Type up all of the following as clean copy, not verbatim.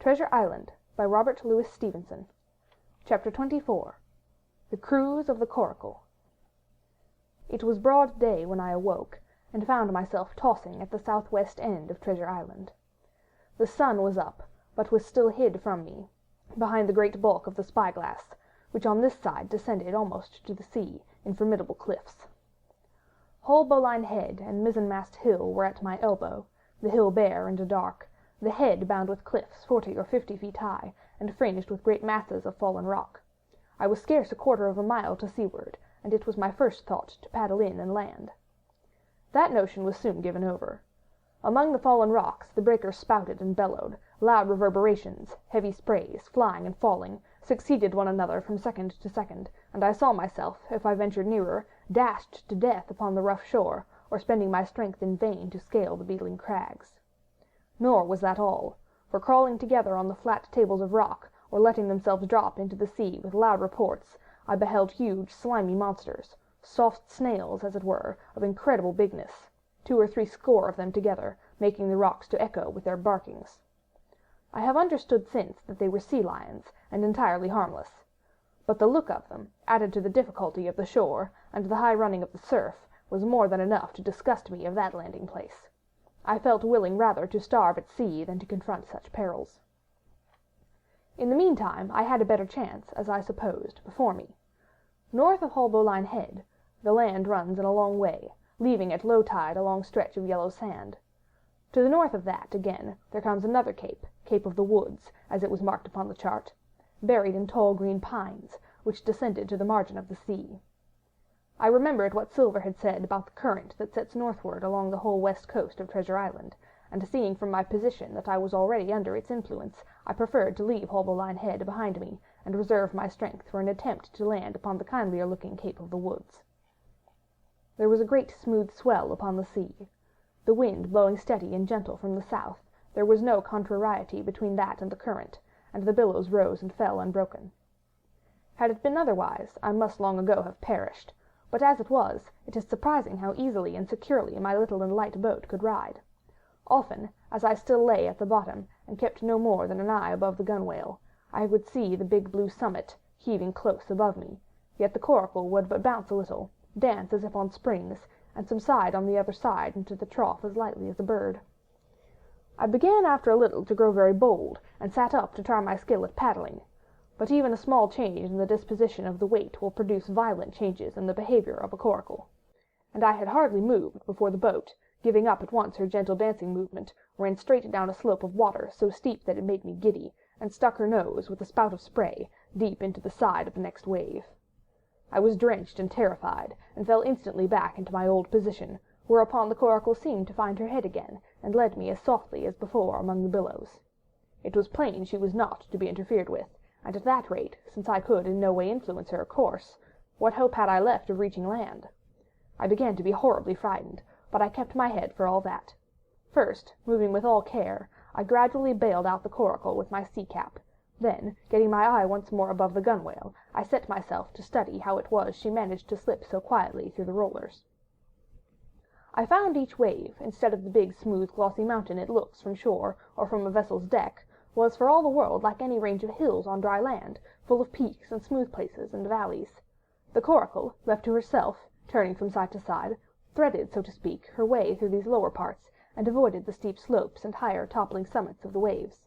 Treasure Island by Robert Louis Stevenson. Chapter 24. The Cruise of the Coracle. It was broad day when I awoke, and found myself tossing at the southwest end of Treasure Island. The sun was up, but was still hid from me, behind the great bulk of the spyglass, which on this side descended almost to the sea in formidable cliffs. Hull Bowline Head and Mizzenmast Hill were at my elbow, the hill bare and dark, the head bound with cliffs 40 or 50 feet high, and fringed with great masses of fallen rock. I was scarce a quarter of a mile to seaward, and it was my first thought to paddle in and land. That notion was soon given over. Among the fallen rocks the breakers spouted and bellowed, loud reverberations, heavy sprays, flying and falling, succeeded one another from second to second, and I saw myself, if I ventured nearer, dashed to death upon the rough shore, or spending my strength in vain to scale the beetling crags. Nor was that all, for crawling together on the flat tables of rock, or letting themselves drop into the sea with loud reports, I beheld huge slimy monsters, soft snails as it were, of incredible bigness, 2 or 3 score of them together, making the rocks to echo with their barkings. I have understood since that they were sea lions, and entirely harmless. But the look of them, added to the difficulty of the shore, and the high running of the surf, was more than enough to disgust me of that landing place. I felt willing rather to starve at sea than to confront such perils. In the meantime I had a better chance, as I supposed, before me. North of Hull Bowline Head, the land runs in a long way, leaving at low tide a long stretch of yellow sand. To the north of that, again, there comes another cape, Cape of the Woods, as it was marked upon the chart, buried in tall green pines, which descended to the margin of the sea. I remembered what Silver had said about the current that sets northward along the whole west coast of Treasure Island, and seeing from my position that I was already under its influence, I preferred to leave Hull Bowline Head behind me, and reserve my strength for an attempt to land upon the kindlier-looking Cape of the Woods. There was a great smooth swell upon the sea. The wind blowing steady and gentle from the south, there was no contrariety between that and the current, and the billows rose and fell unbroken. Had it been otherwise, I must long ago have perished, but as it was, it is surprising how easily and securely my little and light boat could ride. Often, as I still lay at the bottom, and kept no more than an eye above the gunwale, I would see the big blue summit heaving close above me, yet the Coracle would but bounce a little, dance as if on springs, and subside on the other side into the trough as lightly as a bird. I began after a little to grow very bold, and sat up to try my skill at paddling. But even a small change in the disposition of the weight will produce violent changes in the behavior of a coracle. And I had hardly moved before the boat, giving up at once her gentle dancing movement, ran straight down a slope of water so steep that it made me giddy, and stuck her nose, with a spout of spray, deep into the side of the next wave. I was drenched and terrified, and fell instantly back into my old position, whereupon the coracle seemed to find her head again, and led me as softly as before among the billows. It was plain she was not to be interfered with, and at that rate, since I could in no way influence her course, what hope had I left of reaching land? I began to be horribly frightened, but I kept my head for all that. First, moving with all care, I gradually bailed out the coracle with my sea-cap. Then, getting my eye once more above the gunwale, I set myself to study how it was she managed to slip so quietly through the rollers. I found each wave, instead of the big, smooth, glossy mountain it looks from shore or from a vessel's deck, was for all the world like any range of hills on dry land, full of peaks and smooth places and valleys. The coracle, left to herself, turning from side to side, threaded, so to speak, her way through these lower parts, and avoided the steep slopes and higher toppling summits of the waves.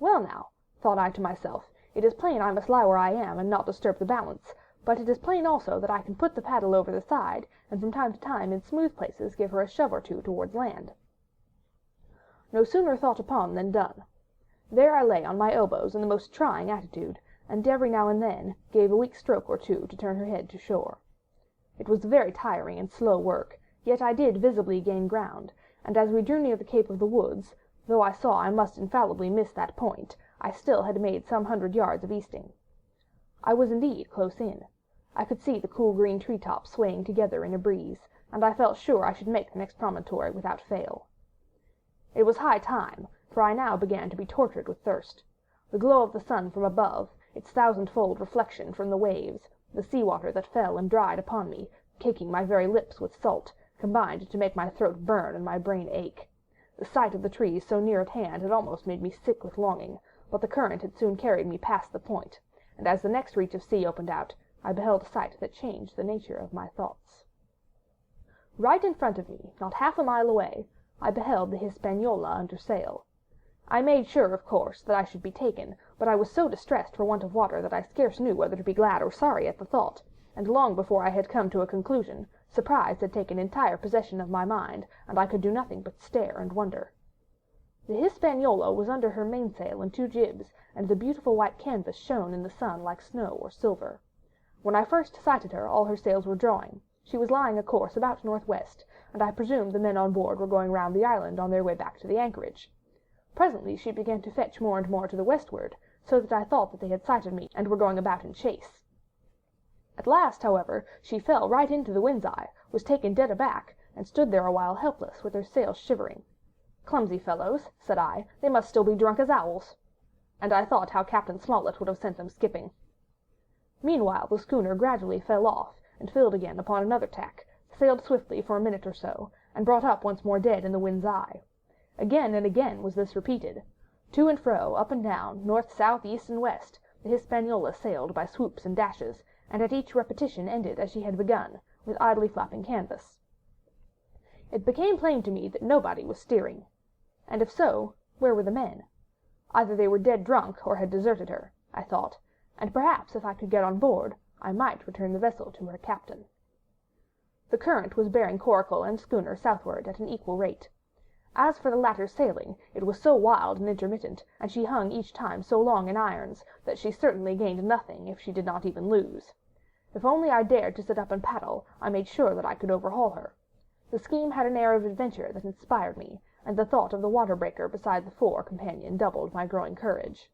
Well now, thought I to myself, it is plain I must lie where I am and not disturb the balance, but it is plain also that I can put the paddle over the side, and from time to time in smooth places give her a shove or two towards land. No sooner thought upon than done. There I lay on my elbows in the most trying attitude, and every now and then gave a weak stroke or two to turn her head to shore. It was very tiring and slow work, yet I did visibly gain ground, and as we drew near the Cape of the Woods, though I saw I must infallibly miss that point, I still had made some 100 yards of easting. I was indeed close in. I could see the cool green tree-tops swaying together in a breeze, and I felt sure I should make the next promontory without fail. It was high time, for I now began to be tortured with thirst. The glow of the sun from above, its thousand-fold reflection from the waves, the sea-water that fell and dried upon me, caking my very lips with salt, combined to make my throat burn and my brain ache. The sight of the trees so near at hand had almost made me sick with longing, but the current had soon carried me past the point, and as the next reach of sea opened out, I beheld a sight that changed the nature of my thoughts. Right in front of me, not half a mile away, I beheld the Hispaniola under sail. I made sure, of course, that I should be taken, but I was so distressed for want of water that I scarce knew whether to be glad or sorry at the thought, and long before I had come to a conclusion, surprise had taken entire possession of my mind, and I could do nothing but stare and wonder. The Hispaniola was under her mainsail and 2 jibs, and the beautiful white canvas shone in the sun like snow or silver. When I first sighted her, all her sails were drawing. She was lying a course about northwest, and I presumed the men on board were going round the island on their way back to the anchorage. Presently she began to fetch more and more to the westward, so that I thought that they had sighted me and were going about in chase. At last, however, she fell right into the wind's eye, was taken dead aback, and stood there a while helpless, with her sails shivering. "Clumsy fellows," said I, "they must still be drunk as owls." And I thought how Captain Smollett would have sent them skipping. Meanwhile the schooner gradually fell off, and filled again upon another tack, sailed swiftly for a minute or so, and brought up once more dead in the wind's eye. Again and again was this repeated. To and fro, up and down, north, south, east, and west, the Hispaniola sailed by swoops and dashes, and at each repetition ended as she had begun, with idly flapping canvas. It became plain to me that nobody was steering. And if so, where were the men? Either they were dead drunk or had deserted her, I thought, and perhaps if I could get on board, I might return the vessel to her captain. The current was bearing Coracle and schooner southward at an equal rate. As for the latter's sailing, it was so wild and intermittent, and she hung each time so long in irons, that she certainly gained nothing if she did not even lose. If only I dared to sit up and paddle, I made sure that I could overhaul her. The scheme had an air of adventure that inspired me, and the thought of the water breaker beside the fore companion doubled my growing courage.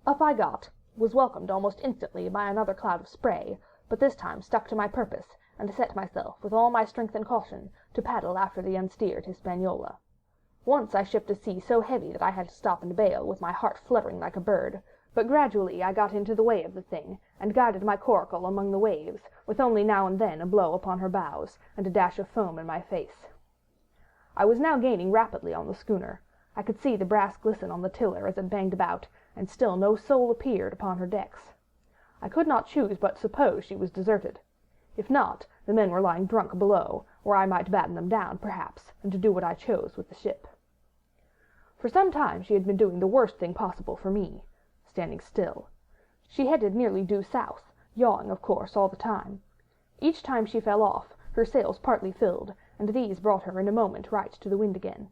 Up I got, was welcomed almost instantly by another cloud of spray, but this time stuck to my purpose, and set myself, with all my strength and caution, to paddle after the unsteered Hispaniola. Once I shipped a sea so heavy that I had to stop and bail, with my heart fluttering like a bird, but gradually I got into the way of the thing, and guided my coracle among the waves, with only now and then a blow upon her bows, and a dash of foam in my face. I was now gaining rapidly on the schooner. I could see the brass glisten on the tiller as it banged about, and still no soul appeared upon her decks. I could not choose but suppose she was deserted. If not, the men were lying drunk below, where I might batten them down, perhaps, and do what I chose with the ship. For some time she had been doing the worst thing possible for me, standing still. She headed nearly due south, yawing, of course, all the time. Each time she fell off, her sails partly filled, and these brought her in a moment right to the wind again.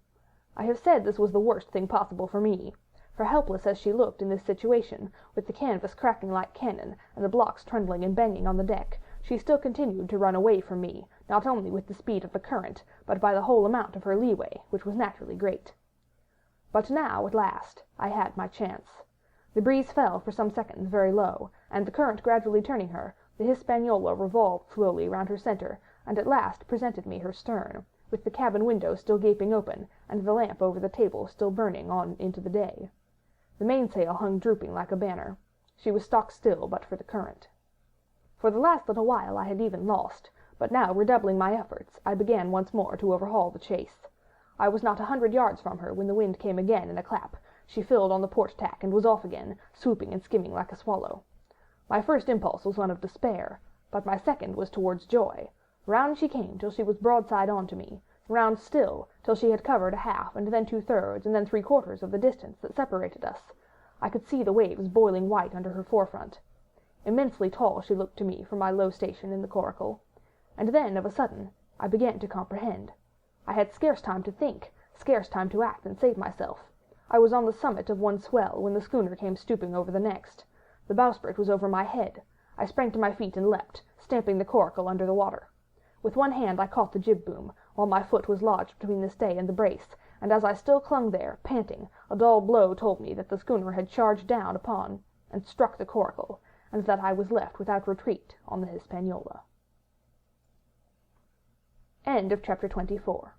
I have said this was the worst thing possible for me, for helpless as she looked in this situation, with the canvas cracking like cannon, and the blocks trundling and banging on the deck, she still continued to run away from me, not only with the speed of the current, but by the whole amount of her leeway, which was naturally great. But now, at last, I had my chance. The breeze fell for some seconds very low, and the current gradually turning her, the Hispaniola revolved slowly round her centre, and at last presented me her stern, with the cabin window still gaping open, and the lamp over the table still burning on into the day. The mainsail hung drooping like a banner. She was stock still but for the current. For the last little while I had even lost, but now, redoubling my efforts, I began once more to overhaul the chase. I was not 100 yards from her when the wind came again in a clap. She filled on the port tack and was off again, swooping and skimming like a swallow. My first impulse was one of despair, but my second was towards joy. Round she came till she was broadside on to me, round still till she had covered a half, and then 2/3, and then 3/4 of the distance that separated us. I could see the waves boiling white under her forefront. Immensely tall she looked to me from my low station in the coracle. And then, of a sudden, I began to comprehend. I had scarce time to think, scarce time to act and save myself. I was on the summit of one swell when the schooner came stooping over the next. The bowsprit was over my head. I sprang to my feet and leapt, stamping the coracle under the water. With one hand I caught the jib boom, while my foot was lodged between the stay and the brace, and as I still clung there, panting, a dull blow told me that the schooner had charged down upon and struck the coracle, and that I was left without retreat on the Hispaniola. End of chapter 24.